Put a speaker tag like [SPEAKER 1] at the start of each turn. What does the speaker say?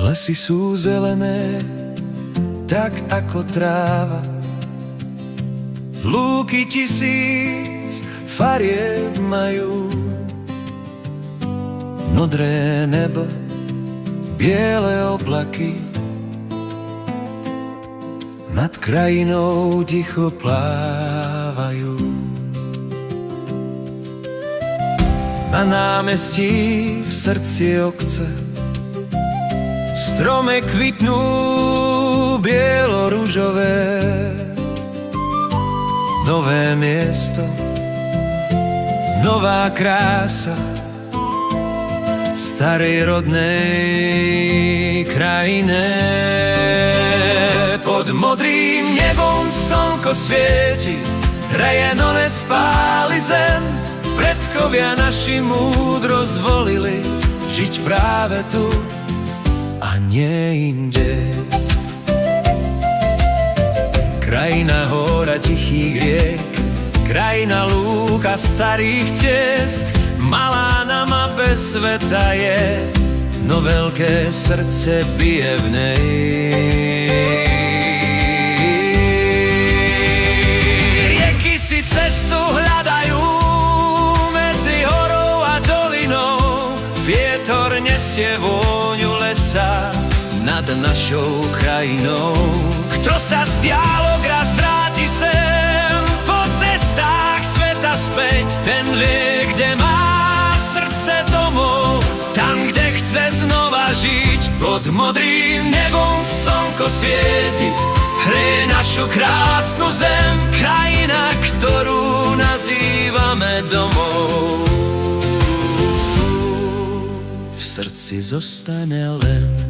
[SPEAKER 1] Lesy sú zelené, tak ako tráva. Lúky tisíc farieb majú. Modré nebo, biele oblaky, nad krajinou ticho plávajú. Na námestí v srdci obce strome kvitnú bielo-ružové. Nové miesto, nová krása v starej rodnej krajine. Pod modrým nebom slnko svieti, hreje, no nespáli zem. Predkovia naši múdro zvolili žiť práve tu a nie inde. Krajina hora tichých riek, krajina lúk a starých ciest. Malá na mape sveta je, no veľké srdce bije v nej. Rieky si cestu hľadajú medzi horou a dolinou. Vietor nesie vôňu lesa nad našou krajinou. Kto sa z dialog raz vráti sem, po cestách sveta späť, ten vie, kde má srdce domov, tam, kde chce znova žiť. Pod modrým nebom slnko svieti, hreje našu krásnu zem. Krajina, ktorú nazývame domov, v srdci zostane len